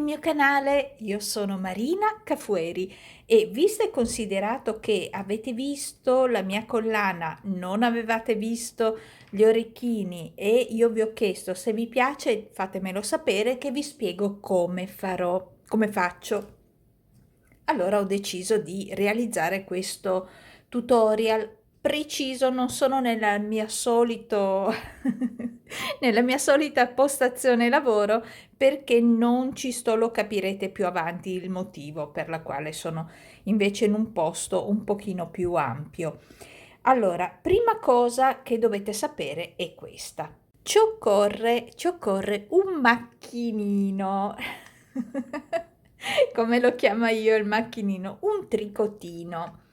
mio canale, io sono Marina Cafueri e visto e considerato che avete visto la mia collana, non avevate visto gli orecchini e io vi ho chiesto se vi piace fatemelo sapere che vi spiego come farò, come faccio. Allora ho deciso di realizzare questo tutorial preciso, non sono nella mia solito nella mia solita postazione lavoro perché non ci sto, lo capirete più avanti il motivo per la quale sono invece in un posto un pochino più ampio. Allora, prima cosa che dovete sapere è questa. Ci occorre un macchinino, come lo chiamo io il macchinino, un tricotino.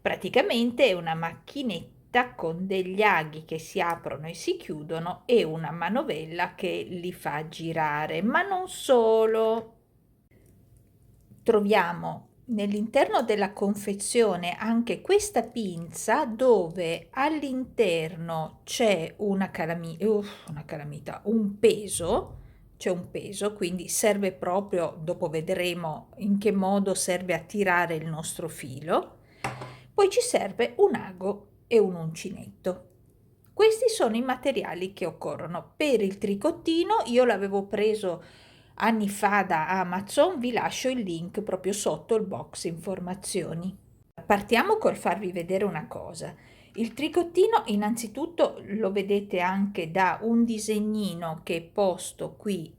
Praticamente è una macchinetta con degli aghi che si aprono e si chiudono e una manovella che li fa girare, ma non solo. Troviamo nell'interno della confezione anche questa pinza dove all'interno c'è una calamita, un peso, c'è un peso, quindi serve proprio, dopo vedremo in che modo serve a tirare il nostro filo. Poi ci serve un ago e un uncinetto. Questi sono i materiali che occorrono. Per il tricottino io l'avevo preso anni fa da Amazon, vi lascio il link proprio sotto il box informazioni. Partiamo col farvi vedere una cosa. Il tricottino innanzitutto lo vedete anche da un disegnino che è posto qui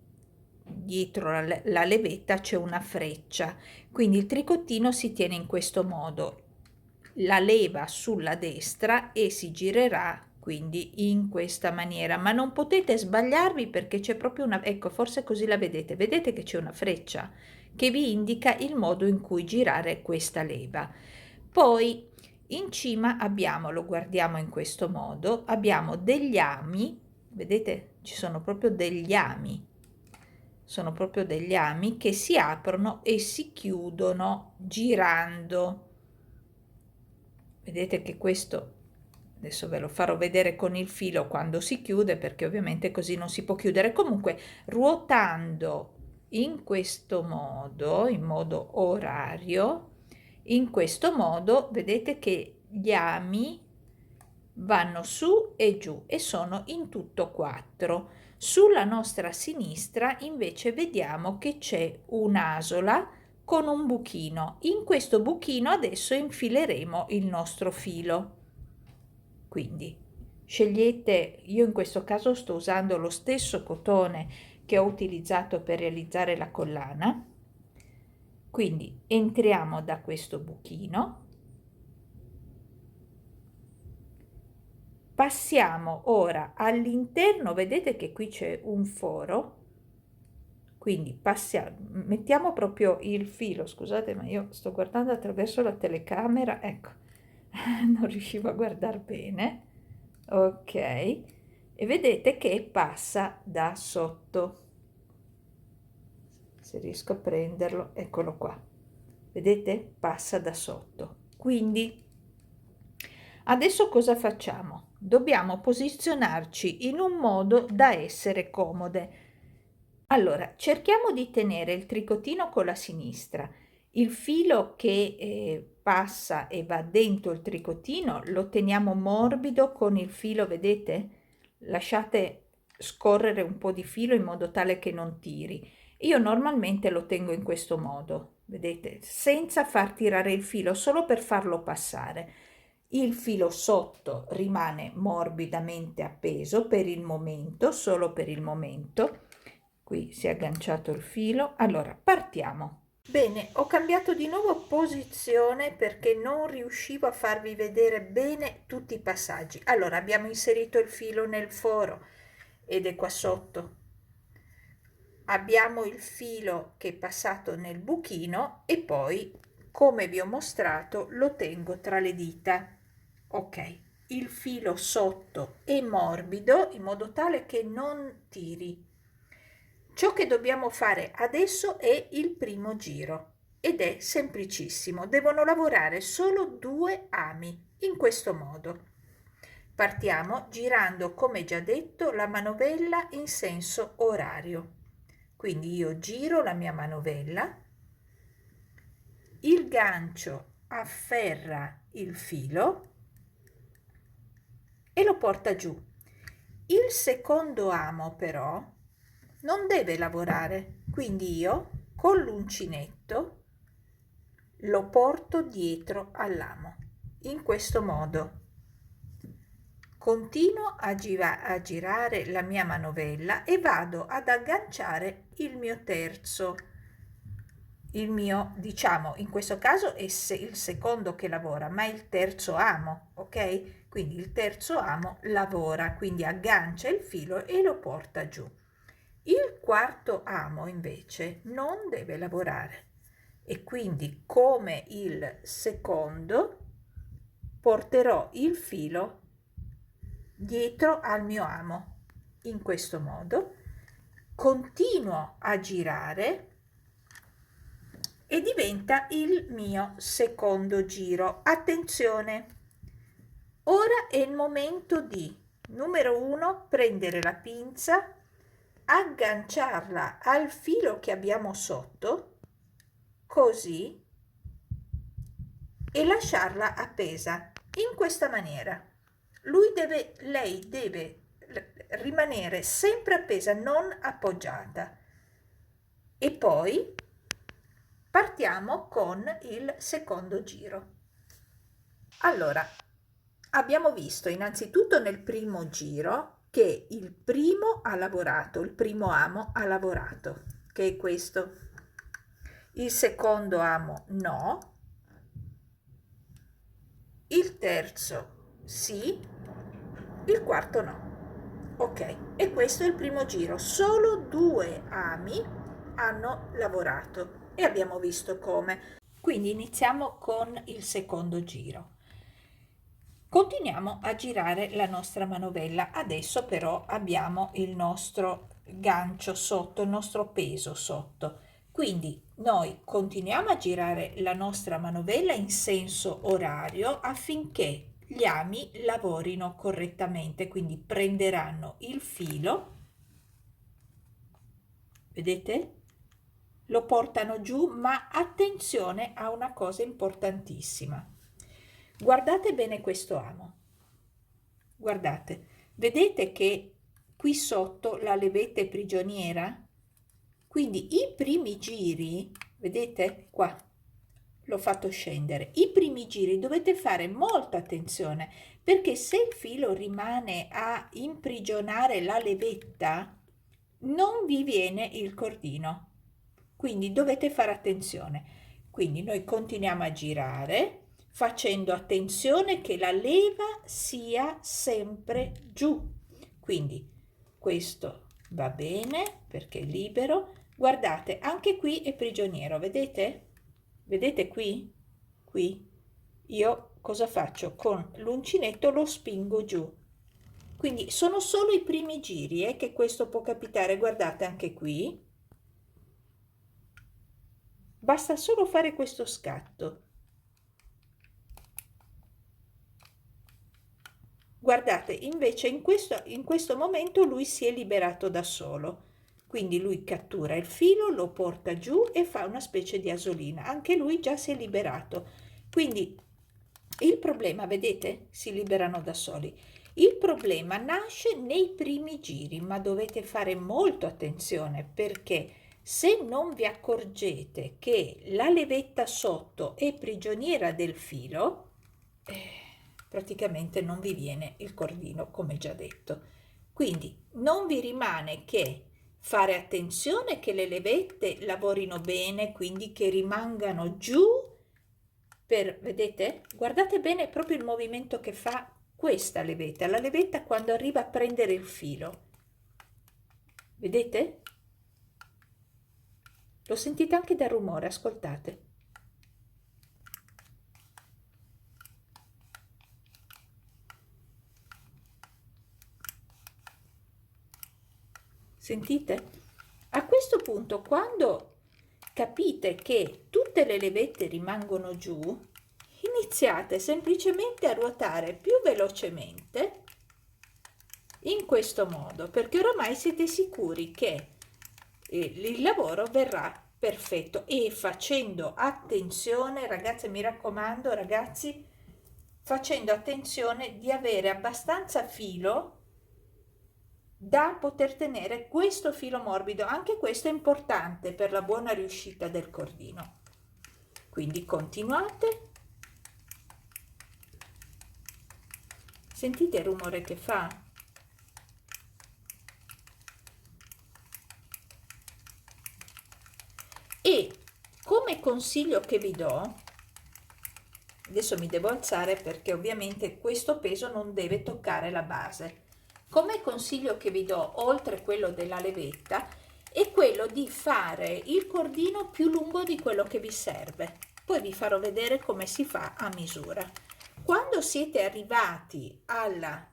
dietro la levetta, c'è una freccia, quindi il tricottino si tiene in questo modo, la leva sulla destra e si girerà quindi in questa maniera, ma non potete sbagliarvi perché c'è proprio una, ecco, forse così la vedete che c'è una freccia che vi indica il modo in cui girare questa leva. Poi in cima abbiamo, lo guardiamo in questo modo, abbiamo degli ami, vedete ci sono proprio degli ami, sono proprio degli ami che si aprono e si chiudono girando. Vedete che questo adesso ve lo farò vedere con il filo quando si chiude perché ovviamente così non si può chiudere. Comunque ruotando in questo modo, in modo orario, in questo modo vedete che gli ami vanno su e giù e sono in tutto 4. Sulla nostra sinistra invece vediamo che c'è un'asola con un buchino. In questo buchino adesso infileremo il nostro filo. Quindi scegliete, io in questo caso sto usando lo stesso cotone che ho utilizzato per realizzare la collana, quindi entriamo da questo buchino, passiamo ora all'interno, vedete che qui c'è un foro, quindi passiamo, mettiamo proprio il filo, scusate ma io sto guardando attraverso la telecamera, ecco, non riuscivo a guardare bene, ok, e vedete che passa da sotto, se riesco a prenderlo, eccolo qua, vedete, passa da sotto. Quindi adesso cosa facciamo? Dobbiamo posizionarci in un modo da essere comode. Allora, cerchiamo di tenere il tricotino con la sinistra, il filo che passa e va dentro il tricotino lo teniamo morbido con il filo, vedete? Lasciate scorrere un po' di filo in modo tale che non tiri. Io normalmente lo tengo in questo modo, vedete? Senza far tirare il filo, solo per farlo passare. Il filo sotto rimane morbidamente appeso per il momento, solo per il momento. Qui si è agganciato il filo. Allora, partiamo. Bene, ho cambiato di nuovo posizione perché non riuscivo a farvi vedere bene tutti i passaggi. Allora, abbiamo inserito il filo nel foro ed è qua sotto. Abbiamo il filo che è passato nel buchino e poi, come vi ho mostrato, lo tengo tra le dita. Ok, il filo sotto è morbido in modo tale che non tiri. Ciò che dobbiamo fare adesso è il primo giro ed è semplicissimo. Devono lavorare solo 2 ami in questo modo. Partiamo girando, come già detto, la manovella in senso orario. Quindi io giro la mia manovella, il gancio afferra il filo e lo porta giù. Il secondo amo però non deve lavorare, quindi io con l'uncinetto lo porto dietro all'amo. In questo modo continuo a girare la mia manovella e vado ad agganciare il mio terzo, il mio, diciamo, in questo caso è il secondo che lavora, ma il terzo amo, ok? Quindi il terzo amo lavora, quindi aggancia il filo e lo porta giù. Il quarto amo invece non deve lavorare e quindi come il secondo porterò il filo dietro al mio amo. In questo modo continuo a girare e diventa il mio secondo giro. Attenzione, ora è il momento di, numero 1, prendere la pinza, agganciarla al filo che abbiamo sotto, così, e lasciarla appesa in questa maniera. Lei deve rimanere sempre appesa, non appoggiata. E poi partiamo con il secondo giro. Allora, abbiamo visto innanzitutto nel primo giro che il primo ha lavorato, il primo amo ha lavorato, che è questo. Il secondo amo no, il terzo sì, il quarto no. Ok, e questo è il primo giro. Solo 2 ami hanno lavorato e abbiamo visto come. Quindi iniziamo con il secondo giro. Continuiamo a girare la nostra manovella. Adesso però abbiamo il nostro gancio sotto, il nostro peso sotto. Quindi noi continuiamo a girare la nostra manovella in senso orario affinché gli ami lavorino correttamente, quindi prenderanno il filo, vedete? Lo portano giù, ma attenzione a una cosa importantissima. Guardate bene questo amo. Guardate, vedete che qui sotto la levetta è prigioniera? Quindi i primi giri, vedete qua, l'ho fatto scendere, i primi giri dovete fare molta attenzione perché se il filo rimane a imprigionare la levetta non vi viene il cordino, quindi dovete fare attenzione. Quindi noi continuiamo a girare facendo attenzione che la leva sia sempre giù, quindi questo va bene perché è libero. Guardate, anche qui è prigioniero, vedete? Vedete qui? Qui io cosa faccio? Con l'uncinetto lo spingo giù. Quindi sono solo i primi giri che questo può capitare. Guardate anche qui. Basta solo fare questo scatto. Guardate, invece in questo momento lui si è liberato da solo. Quindi lui cattura il filo, lo porta giù e fa una specie di asolina. Anche lui già si è liberato. Quindi il problema, vedete, si liberano da soli. Il problema nasce nei primi giri, ma dovete fare molto attenzione perché se non vi accorgete che la levetta sotto è prigioniera del filo, praticamente non vi viene il cordino, come già detto. Quindi non vi rimane che fare attenzione che le levette lavorino bene, quindi che rimangano giù vedete? Guardate bene proprio il movimento che fa questa levetta, la levetta quando arriva a prendere il filo. Vedete? Lo sentite anche dal rumore, ascoltate. Sentite? A questo punto, quando capite che tutte le levette rimangono giù, iniziate semplicemente a ruotare più velocemente in questo modo, perché oramai siete sicuri che il lavoro verrà perfetto. E facendo attenzione, ragazzi, mi raccomando, ragazzi, facendo attenzione di avere abbastanza filo da poter tenere questo filo morbido. Anche questo è importante per la buona riuscita del cordino. Quindi continuate. Sentite il rumore che fa? E come consiglio che vi do, adesso mi devo alzare perché ovviamente questo peso non deve toccare la base. Come consiglio che vi do, oltre quello della levetta, è quello di fare il cordino più lungo di quello che vi serve. Poi vi farò vedere come si fa a misura. Quando siete arrivati alla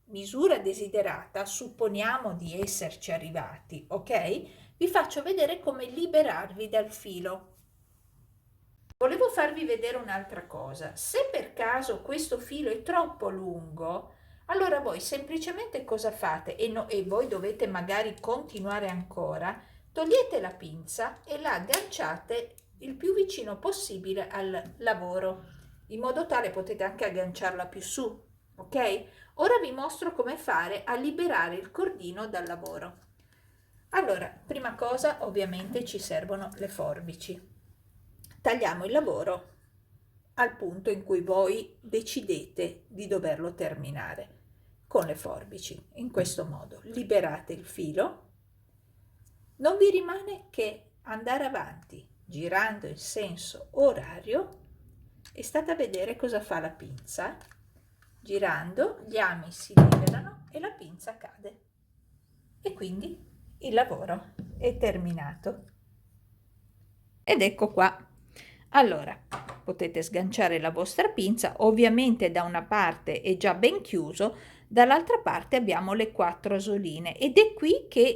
misura desiderata, supponiamo di esserci arrivati, ok? Vi faccio vedere come liberarvi dal filo. Volevo farvi vedere un'altra cosa. Se per caso questo filo è troppo lungo, allora voi semplicemente cosa fate? E voi dovete magari continuare ancora, togliete la pinza e la agganciate il più vicino possibile al lavoro, in modo tale potete anche agganciarla più su, ok? Ora vi mostro come fare a liberare il cordino dal lavoro. Allora, prima cosa, ovviamente ci servono le forbici. Tagliamo il lavoro al punto in cui voi decidete di doverlo terminare con le forbici. In questo modo liberate il filo. Non vi rimane che andare avanti girando in senso orario e state a vedere cosa fa la pinza. Girando gli ami si liberano e la pinza cade. E quindi il lavoro è terminato. Ed ecco qua. Allora, potete sganciare la vostra pinza, ovviamente da una parte è già ben chiuso, dall'altra parte abbiamo le 4 asoline ed è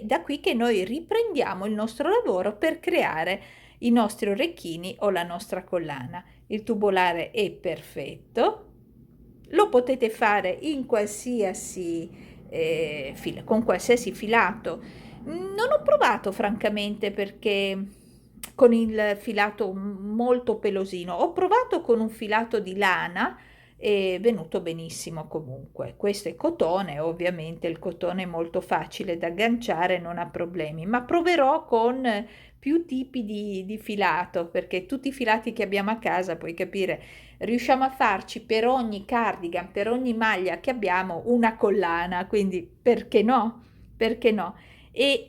da qui che noi riprendiamo il nostro lavoro per creare i nostri orecchini o la nostra collana. Il tubolare è perfetto, lo potete fare in qualsiasi con qualsiasi filato. Non ho provato francamente perché con il filato molto pelosino, ho provato con un filato di lana, è venuto benissimo comunque. Questo è cotone, ovviamente il cotone è molto facile da agganciare, non ha problemi, ma proverò con più tipi di filato, perché tutti i filati che abbiamo a casa, puoi capire, riusciamo a farci per ogni cardigan, per ogni maglia che abbiamo una collana, quindi perché no? Perché no? E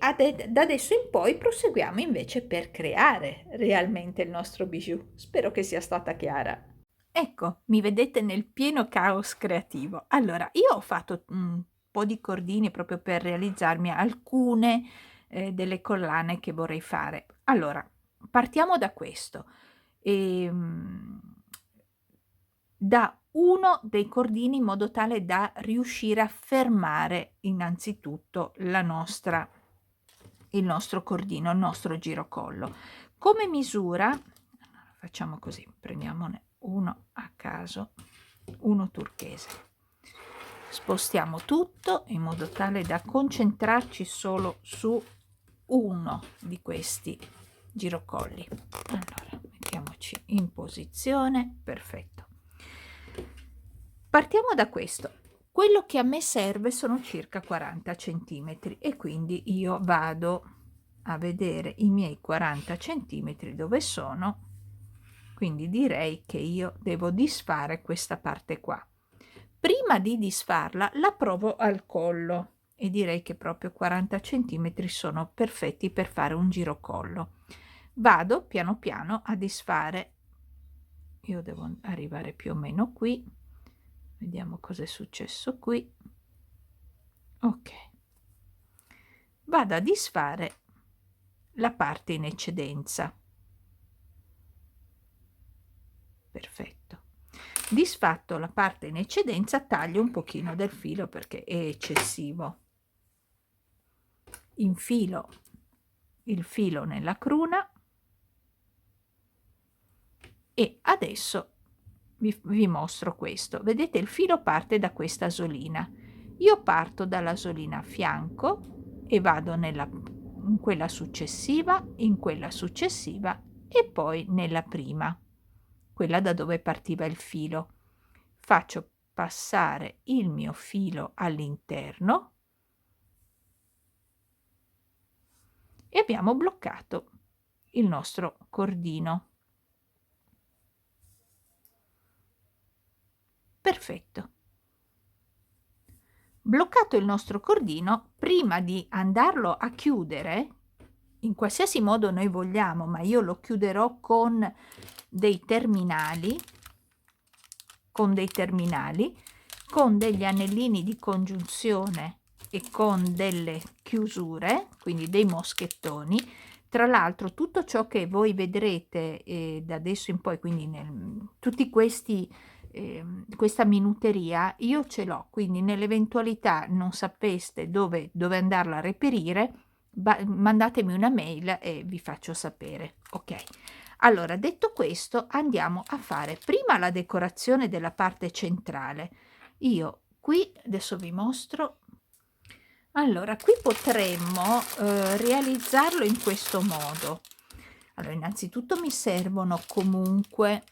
da adesso in poi proseguiamo invece per creare realmente il nostro bijou. Spero che sia stata chiara. Ecco, mi vedete nel pieno caos creativo. Allora, io ho fatto un po' di cordini proprio per realizzarmi alcune delle collane che vorrei fare. Allora, partiamo da questo. Ehm, da uno dei cordini in modo tale da riuscire a fermare innanzitutto il nostro cordino, il nostro girocollo. Come misura, facciamo così, prendiamone uno a caso, uno turchese. Spostiamo tutto in modo tale da concentrarci solo su uno di questi girocolli. Allora, mettiamoci in posizione, perfetto. Partiamo da questo. Quello che a me serve sono circa 40 centimetri e quindi io vado a vedere i miei 40 centimetri dove sono, quindi direi che io devo disfare questa parte qua. Prima di disfarla la provo al collo e direi che proprio 40 centimetri sono perfetti per fare un girocollo. Vado piano piano a disfare, io devo arrivare più o meno qui, vediamo cosa è successo qui. Ok, vado a disfare la parte in eccedenza. Perfetto. Disfatto la parte in eccedenza, taglio un pochino del filo perché è eccessivo. Infilo il filo nella cruna e adesso vi mostro questo. Vedete, il filo parte da questa asolina. Io parto dall'asolina a fianco e vado in quella successiva, in quella successiva e poi nella prima, quella da dove partiva il filo. Faccio passare il mio filo all'interno e abbiamo bloccato il nostro cordino. Perfetto. Bloccato il nostro cordino, prima di andarlo a chiudere, in qualsiasi modo noi vogliamo, ma io lo chiuderò con dei terminali, con degli anellini di congiunzione e con delle chiusure, quindi dei moschettoni. Tra l'altro tutto ciò che voi vedrete da adesso in poi, quindi tutti questi questa minuteria io ce l'ho, quindi nell'eventualità non sapeste dove andarla a reperire, mandatemi una mail e vi faccio sapere. Ok, allora detto questo andiamo a fare prima la decorazione della parte centrale. Io qui adesso vi mostro. Allora qui potremmo realizzarlo in questo modo. Allora innanzitutto mi servono comunque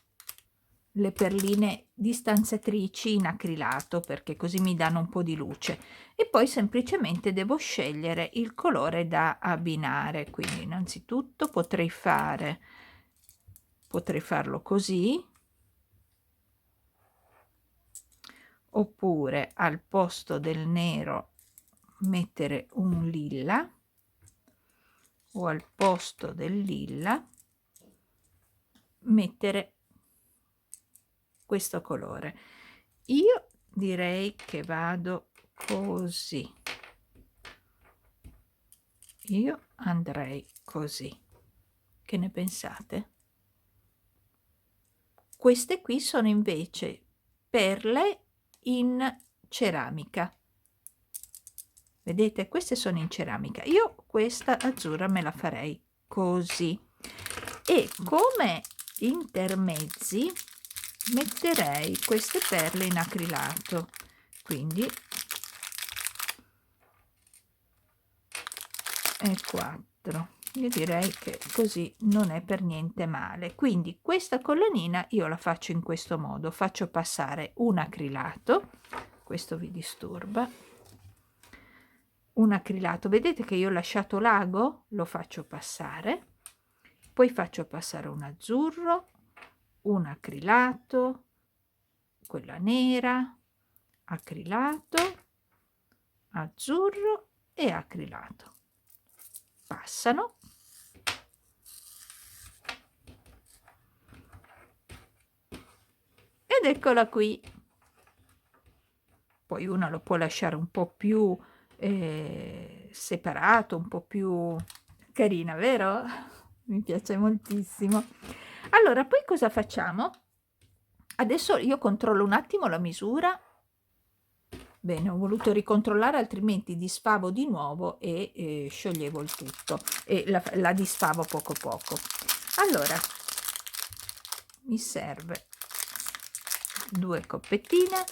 le perline distanziatrici in acrilato, perché così mi danno un po' di luce, e poi semplicemente devo scegliere il colore da abbinare. Quindi innanzitutto potrei farlo così, oppure al posto del nero mettere un lilla, o al posto del lilla mettere questo colore. Io direi che vado così, io andrei così. Che ne pensate? Queste qui sono invece perle in ceramica, vedete, queste sono in ceramica. Io questa azzurra me la farei così, e come intermezzi metterei queste perle in acrilato, quindi e 4. Io direi che così non è per niente male. Quindi questa collanina io la faccio in questo modo, faccio passare un acrilato, questo vi disturba, un acrilato, vedete che io ho lasciato l'ago, lo faccio passare, poi faccio passare un azzurro, un acrilato, quella nera, acrilato, azzurro e acrilato. Passano ed eccola qui. Poi uno lo può lasciare un po' più separato, un po' più carina, vero? Mi piace moltissimo. Allora poi cosa facciamo? Adesso io controllo un attimo la misura. Bene, ho voluto ricontrollare, altrimenti disfavo di nuovo e scioglievo il tutto e la disfavo poco poco. Allora mi serve 2 coppettine,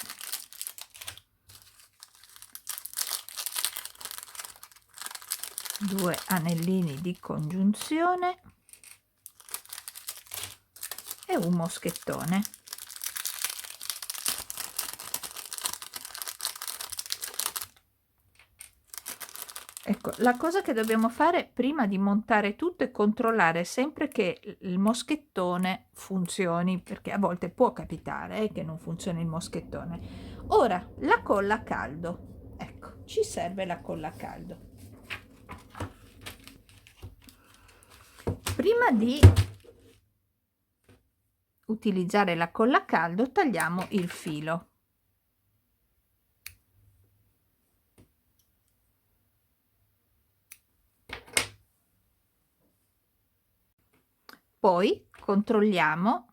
due anellini di congiunzione e un moschettone. Ecco, la cosa che dobbiamo fare prima di montare tutto è controllare sempre che il moschettone funzioni, perché a volte può capitare che non funzioni il moschettone. Ora, la colla a caldo. Ecco, ci serve la colla a caldo. Prima di utilizzare la colla a caldo, tagliamo il filo. Poi controlliamo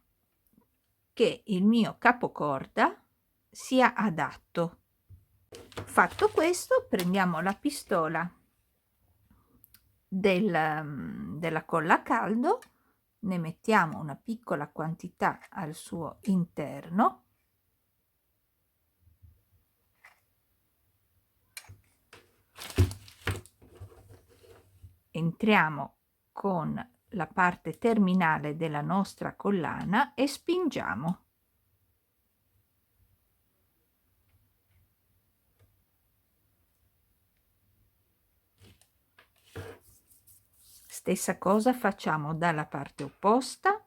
che il mio capocorda sia adatto. Fatto questo, prendiamo la pistola della colla a caldo, ne mettiamo una piccola quantità al suo interno entriamo con la parte terminale della nostra collana e spingiamo. Stessa cosa facciamo dalla parte opposta.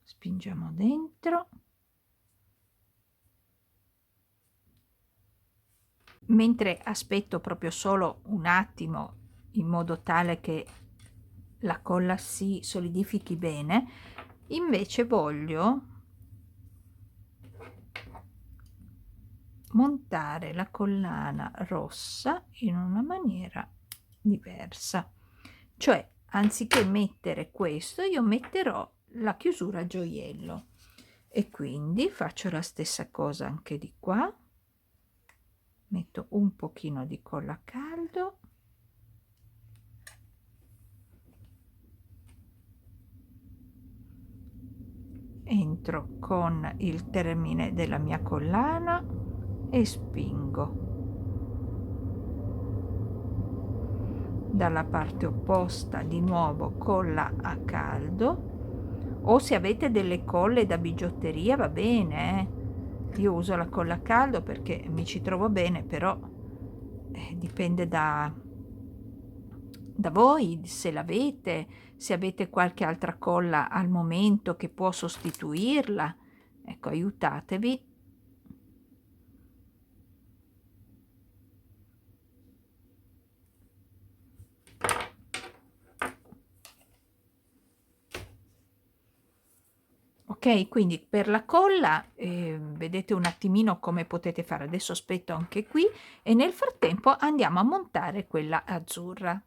Spingiamo dentro. Mentre aspetto proprio solo un attimo in modo tale che la colla si solidifichi bene, invece voglio montare la collana rossa in una maniera diversa, cioè anziché mettere questo io metterò la chiusura a gioiello, e quindi faccio la stessa cosa anche di qua. Metto un pochino di colla a caldo, entro con il termine della mia collana e spingo dalla parte opposta, di nuovo colla a caldo, o se avete delle colle da bigiotteria va bene, io uso la colla a caldo perché mi ci trovo bene, però dipende da voi, se l'avete, se avete qualche altra colla al momento che può sostituirla, ecco, aiutatevi. Ok, quindi per la colla vedete un attimino come potete fare. Adesso aspetto anche qui e nel frattempo andiamo a montare quella azzurra.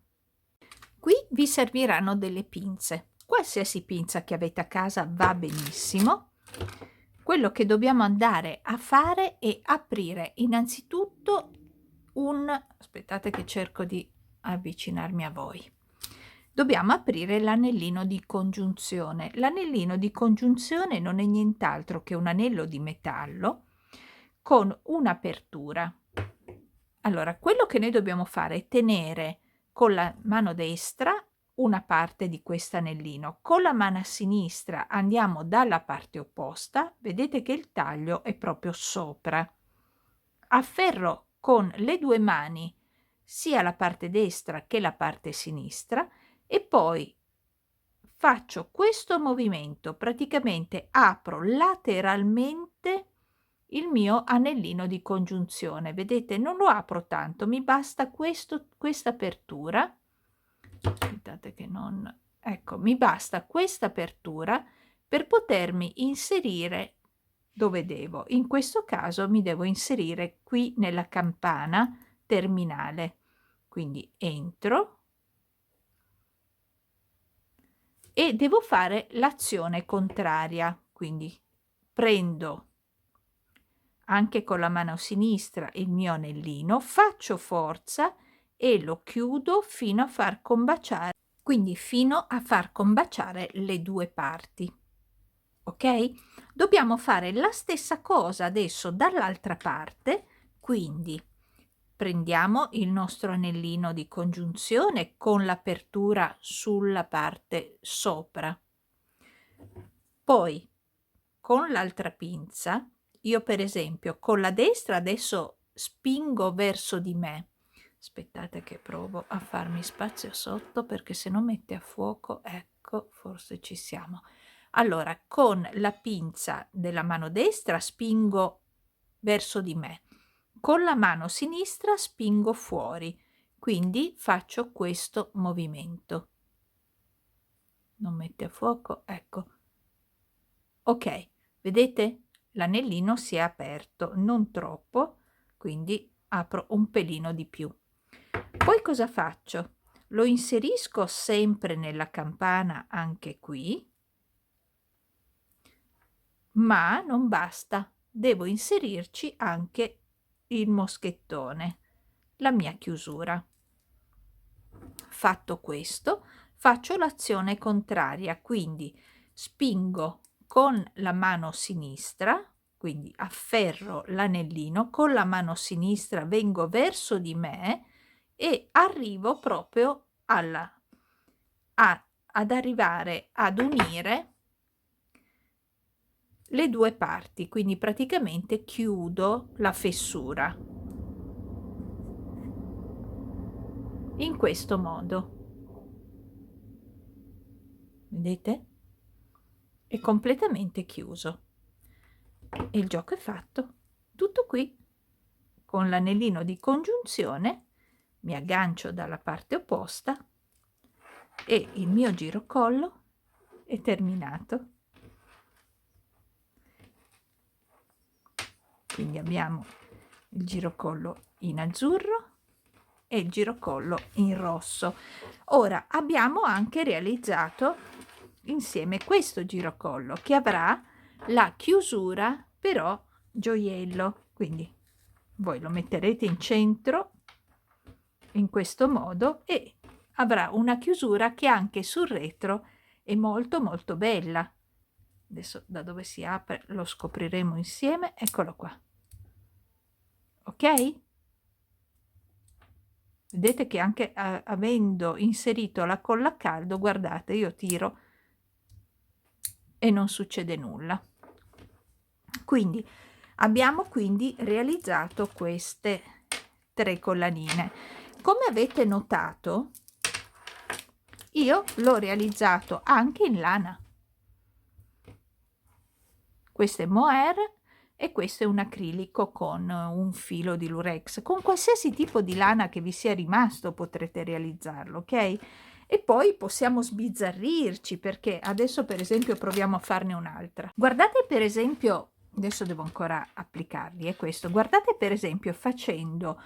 Qui vi serviranno delle pinze, qualsiasi pinza che avete a casa va benissimo. Quello che dobbiamo andare a fare è aprire innanzitutto aspettate che cerco di avvicinarmi a voi. Dobbiamo aprire l'anellino di congiunzione. L'anellino di congiunzione non è nient'altro che un anello di metallo con un'apertura. Allora, quello che noi dobbiamo fare è tenere con la mano destra una parte di questo anellino, con la mano sinistra andiamo dalla parte opposta, vedete che il taglio è proprio sopra. Afferro con le due mani sia la parte destra che la parte sinistra e poi faccio questo movimento, praticamente apro lateralmente il mio anellino di congiunzione. Vedete, non lo apro tanto, mi basta questa apertura. Aspettate che non... Ecco, mi basta questa apertura per potermi inserire dove devo. In questo caso mi devo inserire qui nella campana terminale. Quindi entro e devo fare l'azione contraria. Quindi prendo anche con la mano sinistra il mio anellino, faccio forza e lo chiudo fino a far combaciare, quindi fino a far combaciare le due parti. Ok? Dobbiamo fare la stessa cosa adesso dall'altra parte, quindi prendiamo il nostro anellino di congiunzione con l'apertura sulla parte sopra. Poi con l'altra pinza, io per esempio con la destra adesso spingo verso di me. Aspettate che provo a farmi spazio sotto perché se no mette a fuoco, ecco, forse ci siamo. Allora, con la pinza della mano destra spingo verso di me, con la mano sinistra spingo fuori, quindi faccio questo movimento. Non mette a fuoco, ecco. Ok, vedete? L'anellino si è aperto, non troppo, quindi apro un pelino di più. Poi cosa faccio? Lo inserisco sempre nella campana anche qui, ma non basta, devo inserirci anche il moschettone, la mia chiusura. Fatto questo, faccio l'azione contraria, quindi spingo con la mano sinistra, quindi afferro l'anellino, con la mano sinistra vengo verso di me e arrivo proprio ad arrivare ad unire le due parti, quindi praticamente chiudo la fessura in questo modo. Vedete? È completamente chiuso e il gioco è fatto. Tutto qui. Con l'anellino di congiunzione mi aggancio dalla parte opposta e il mio girocollo è terminato. Quindi abbiamo il girocollo in azzurro e il girocollo in rosso. Ora abbiamo anche realizzato insieme questo girocollo che avrà la chiusura però gioiello, quindi voi lo metterete in centro in questo modo e avrà una chiusura che anche sul retro è molto molto bella. Adesso da dove si apre lo scopriremo insieme. Eccolo qua. Ok? Vedete che anche avendo inserito la colla a caldo, guardate, io tiro e non succede nulla. Quindi abbiamo quindi realizzato queste 3 collanine. Come avete notato, io l'ho realizzato anche in lana. Questo è mohair e questo è un acrilico con un filo di lurex. Con qualsiasi tipo di lana che vi sia rimasto potrete realizzarlo, ok? E poi possiamo sbizzarrirci, perché adesso per esempio proviamo a farne un'altra. Guardate per esempio, adesso devo ancora applicarli, è questo. Guardate per esempio facendo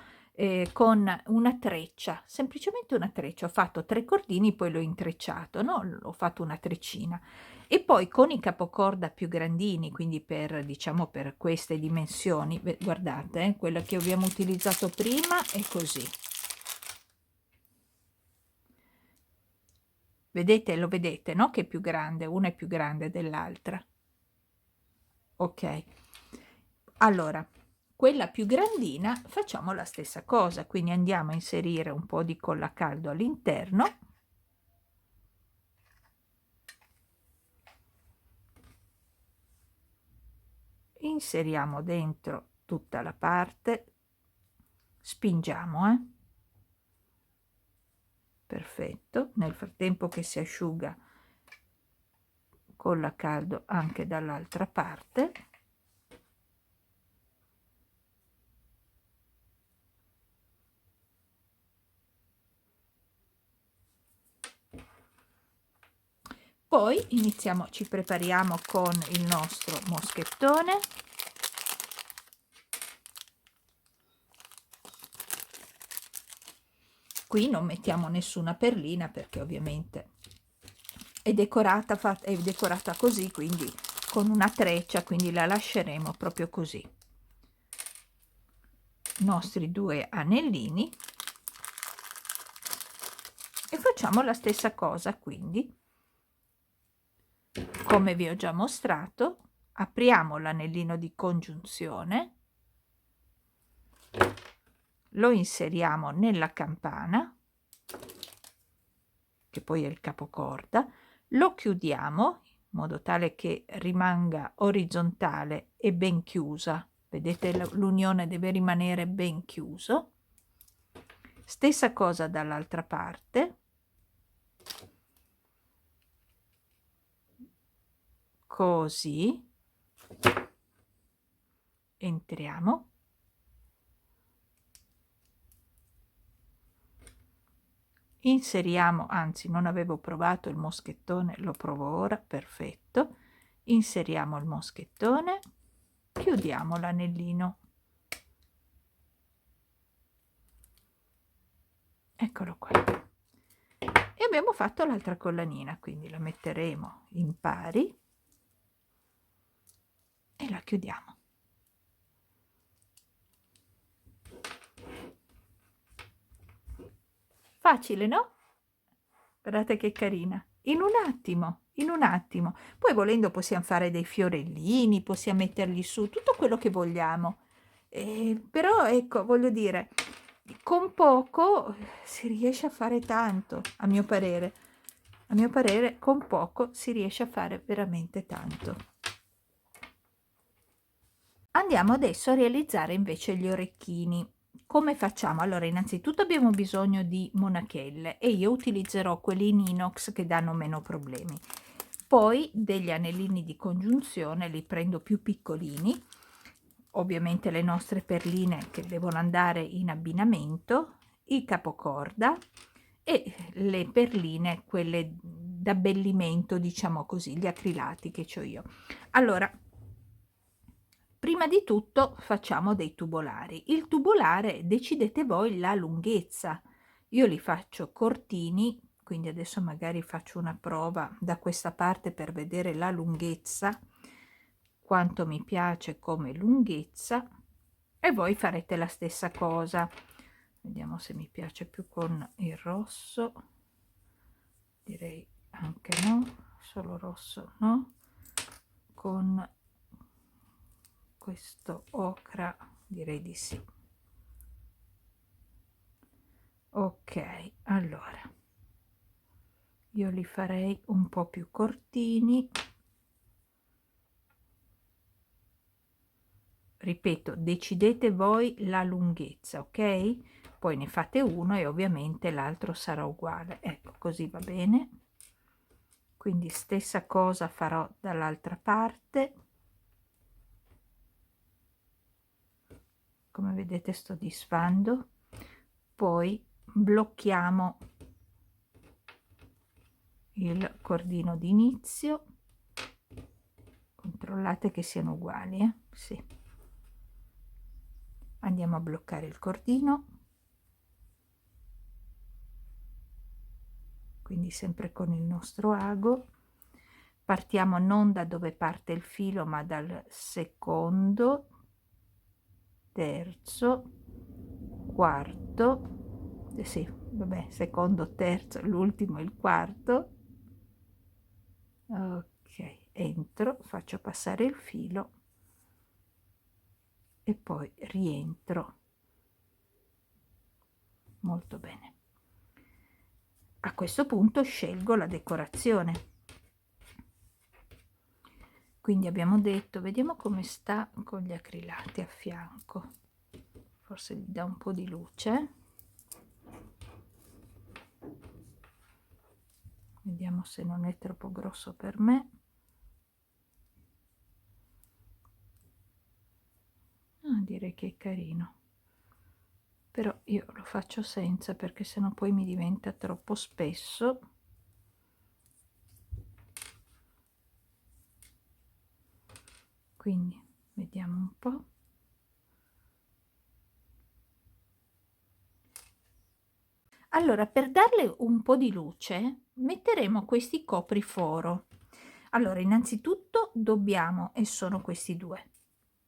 con una treccia, semplicemente una treccia. Ho fatto 3 cordini, poi l'ho intrecciato, no? Ho fatto una treccina. E poi con i capocorda più grandini, quindi per, diciamo, per queste dimensioni, guardate, quello che abbiamo utilizzato prima è così. Vedete, lo vedete, no? Che è più grande, una è più grande dell'altra. Ok. Allora, quella più grandina facciamo la stessa cosa, quindi andiamo a inserire un po' di colla a caldo all'interno. Inseriamo dentro tutta la parte, spingiamo, perfetto. Nel frattempo che si asciuga colla a caldo anche dall'altra parte. Poi iniziamo, ci prepariamo con il nostro moschettone. Qui non mettiamo nessuna perlina perché ovviamente è decorata così, quindi con una treccia, quindi la lasceremo proprio così. I nostri 2 anellini e facciamo la stessa cosa, quindi come vi ho già mostrato, apriamo l'anellino di congiunzione, lo inseriamo nella campana, che poi è il capocorda, lo chiudiamo in modo tale che rimanga orizzontale e ben chiusa. Vedete, l'unione deve rimanere ben chiuso. Stessa cosa dall'altra parte. Così. Entriamo. Inseriamo, anzi non avevo provato il moschettone, lo provo ora, perfetto. Inseriamo il moschettone, chiudiamo l'anellino. Eccolo qua. E abbiamo fatto l'altra collanina, quindi la metteremo in pari e la chiudiamo. Facile, no? Guardate che carina. In un attimo, in un attimo. Poi volendo possiamo fare dei fiorellini, possiamo metterli su, tutto quello che vogliamo. Però ecco, voglio dire, con poco si riesce a fare tanto, a mio parere. A mio parere, con poco si riesce a fare veramente tanto. Andiamo adesso a realizzare invece gli orecchini. Come facciamo? Allora, innanzitutto abbiamo bisogno di monachelle e io utilizzerò quelli in inox che danno meno problemi. Poi degli anellini di congiunzione, li prendo più piccolini, ovviamente le nostre perline che devono andare in abbinamento, il capocorda e le perline, quelle d'abbellimento, diciamo così, gli acrilati che ho io. Allora, prima di tutto facciamo dei tubolari. Il tubolare decidete voi la lunghezza. Io li faccio cortini, quindi adesso magari faccio una prova da questa parte per vedere la lunghezza, quanto mi piace come lunghezza, e voi farete la stessa cosa. Vediamo se mi piace più con il rosso, direi anche no, solo rosso no, con questo ocra direi di sì. Ok, allora io li farei un po' più cortini, ripeto, decidete voi la lunghezza, ok? Poi ne fate uno e ovviamente l'altro sarà uguale. Ecco, così va bene. Quindi stessa cosa farò dall'altra parte. Come vedete sto disfando. Poi blocchiamo il cordino d'inizio, controllate che siano uguali, sì. Andiamo a bloccare il cordino, quindi sempre con il nostro ago. Partiamo non da dove parte il filo ma dal secondo, terzo, quarto, sì, vabbè, secondo, terzo, l'ultimo, il quarto. Ok, entro, faccio passare il filo e poi rientro. Molto bene. A questo punto scelgo la decorazione. Quindi abbiamo detto, vediamo come sta con gli acrilati a fianco. Forse gli dà un po' di luce. Vediamo se non è troppo grosso per me. Direi che è carino. Però io lo faccio senza perché sennò poi mi diventa troppo spesso. Quindi vediamo un po'. Allora, per darle un po' di luce metteremo questi copriforo. Allora, innanzitutto dobbiamo, e sono questi due,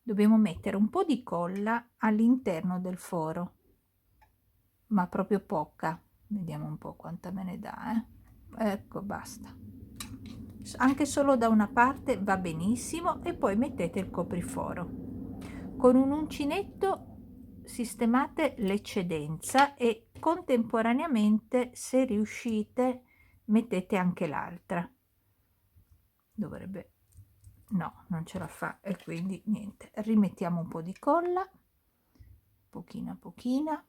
dobbiamo mettere un po' di colla all'interno del foro, ma proprio poca. Vediamo un po' quanta me ne dà, ecco, basta. Anche solo da una parte va benissimo, e poi mettete il copriforo. Con un uncinetto sistemate l'eccedenza e contemporaneamente, se riuscite, mettete anche l'altra. Dovrebbe, no, non ce la fa, e quindi niente, rimettiamo un po' di colla, pochina pochina.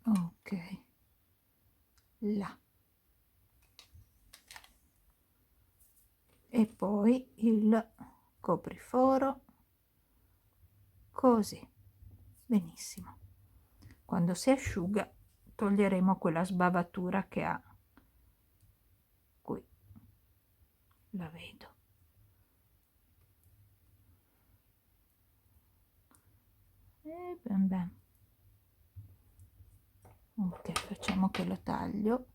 Ok, là, e poi il copriforo, così, benissimo. Quando si asciuga toglieremo quella sbavatura che ha qui, la vedo. E ben ben. Ok, facciamo che lo taglio.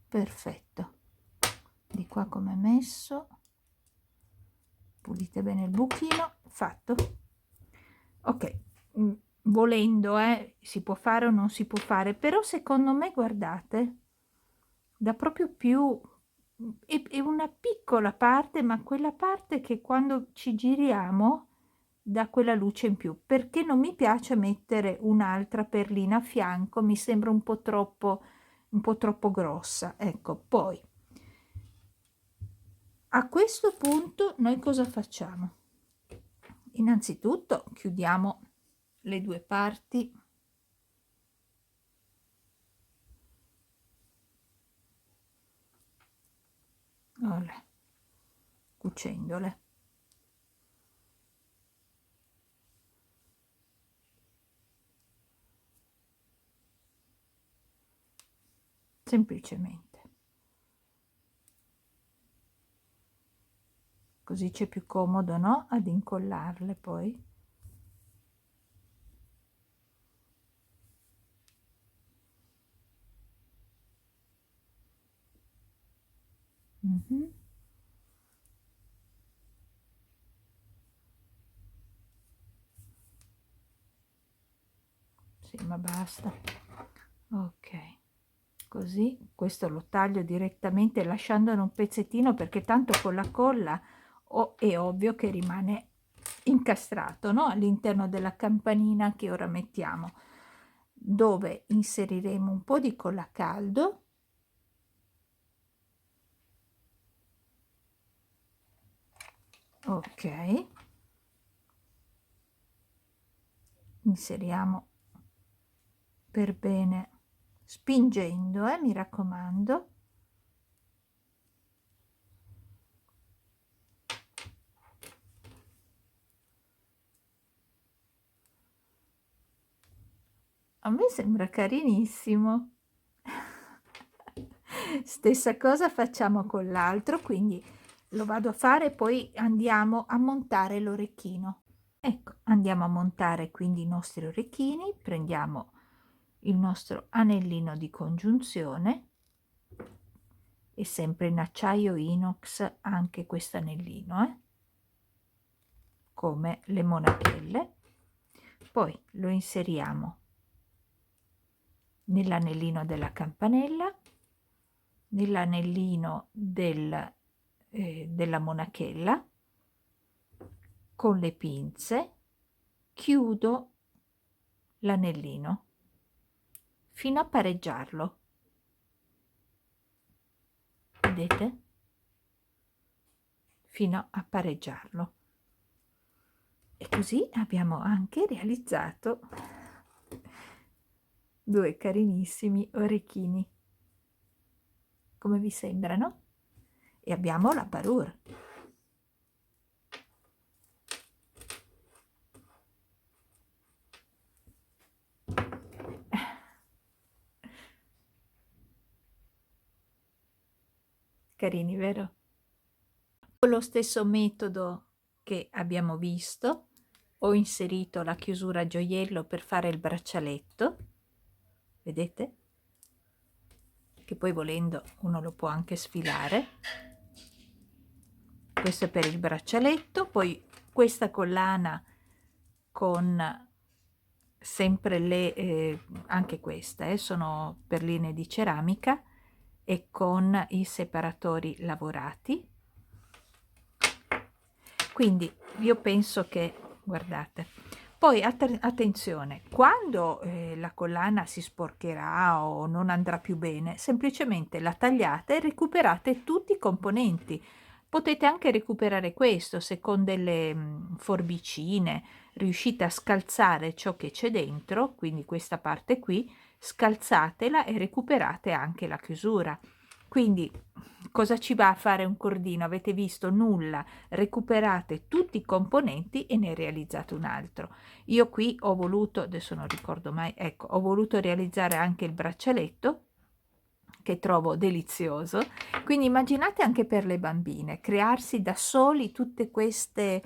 Perfetto. Di qua come è messo, pulite bene il buchino, fatto. Ok, volendo, si può fare o non si può fare, però secondo me, guardate, dà proprio più, è una piccola parte, ma quella parte che quando ci giriamo dà quella luce in più, perché non mi piace mettere un'altra perlina a fianco, mi sembra un po' troppo grossa. Ecco, poi a questo punto noi cosa facciamo? Innanzitutto chiudiamo le due parti, olè, cucendole. Semplicemente. Così c'è più comodo, no? Ad incollarle poi. Mhm. Sì, ma basta. Ok. Così questo lo taglio direttamente lasciandone un pezzettino, perché tanto con la colla è ovvio che rimane incastrato, no? All'interno della campanina che ora mettiamo, dove inseriremo un po' di colla a caldo. Ok, inseriamo per bene, spingendo, mi raccomando. A me sembra carinissimo. Stessa cosa facciamo con l'altro, quindi lo vado a fare, poi andiamo a montare l'orecchino. Ecco, andiamo a montare quindi i nostri orecchini, prendiamo il nostro anellino di congiunzione, e sempre in acciaio inox anche questo anellino, come le monachelle. Poi lo inseriamo nell'anellino della campanella, nell'anellino della monachella, con le pinze chiudo l'anellino fino a pareggiarlo, vedete? Fino a pareggiarlo. E così abbiamo anche realizzato due carinissimi orecchini. Come vi sembrano? E abbiamo la parure. Carini, vero? Con lo stesso metodo che abbiamo visto, ho inserito la chiusura a gioiello per fare il braccialetto, vedete? Che poi volendo uno lo può anche sfilare. Questo è per il braccialetto. Poi questa collana con sempre le anche queste sono perline di ceramica e con i separatori lavorati. Quindi io penso che, guardate, poi attenzione, quando la collana si sporcherà o non andrà più bene, semplicemente la tagliate e recuperate tutti i componenti. Potete anche recuperare questo se con delle forbicine riuscite a scalzare ciò che c'è dentro, quindi questa parte qui, scalzatela e recuperate anche la chiusura. Quindi cosa ci va a fare un cordino? Avete visto? Nulla. Recuperate tutti i componenti e ne realizzate un altro. Io qui ho voluto, adesso non ricordo mai, ecco, ho voluto realizzare anche il braccialetto, che trovo delizioso. Quindi immaginate anche per le bambine crearsi da soli tutte queste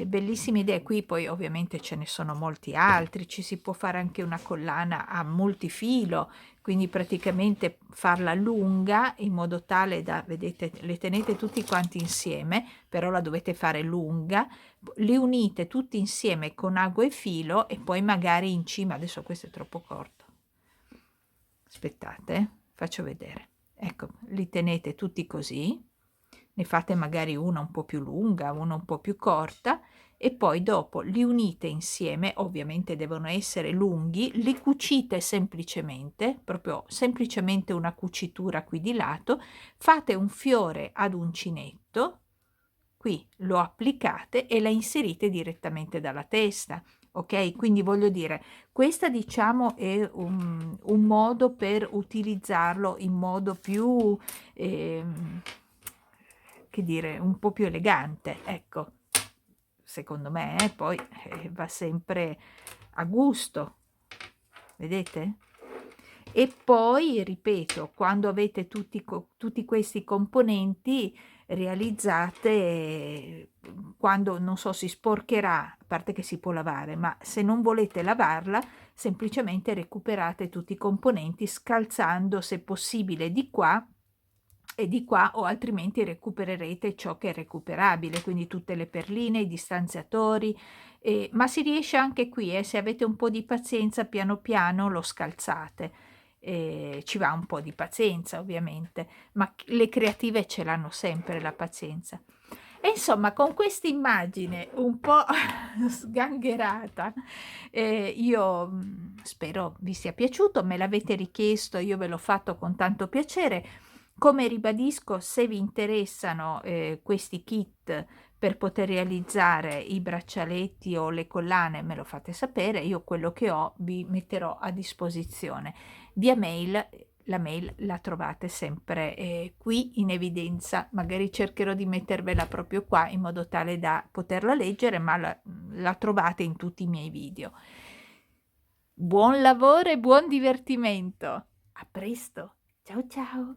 Bellissime idee. Qui poi ovviamente ce ne sono molti altri, ci si può fare anche una collana a multifilo, quindi praticamente farla lunga in modo tale da, vedete, le tenete tutti quanti insieme, però la dovete fare lunga, li unite tutti insieme con ago e filo e poi magari in cima, adesso questo è troppo corto, aspettate, faccio vedere, ecco, li tenete tutti così, ne fate magari una un po' più lunga, una un po' più corta e poi dopo li unite insieme, ovviamente devono essere lunghi, li cucite semplicemente, proprio semplicemente una cucitura qui di lato, fate un fiore ad uncinetto, qui lo applicate e la inserite direttamente dalla testa. Ok, quindi voglio dire, questa diciamo è un modo per utilizzarlo in modo più, che dire, un po' più elegante, ecco, secondo me, poi va sempre a gusto, vedete? E poi, ripeto, quando avete tutti questi componenti, realizzate, quando, non so, si sporcherà, a parte che si può lavare, ma se non volete lavarla, semplicemente recuperate tutti i componenti scalzando, se possibile, di qua e di qua, o altrimenti recupererete ciò che è recuperabile, quindi tutte le perline, i distanziatori, ma si riesce anche qui, se avete un po' di pazienza, piano piano lo scalzate. Ci va un po' di pazienza ovviamente, ma le creative ce l'hanno sempre la pazienza. E insomma, con questa immagine un po' sgangherata, io spero vi sia piaciuto, me l'avete richiesto, io ve l'ho fatto con tanto piacere. Come ribadisco, se vi interessano questi kit per poter realizzare i braccialetti o le collane, me lo fate sapere, io quello che ho vi metterò a disposizione via mail. La mail la trovate sempre qui in evidenza, magari cercherò di mettervela proprio qua in modo tale da poterla leggere, ma la trovate in tutti i miei video. Buon lavoro e buon divertimento! A presto! Ciao ciao!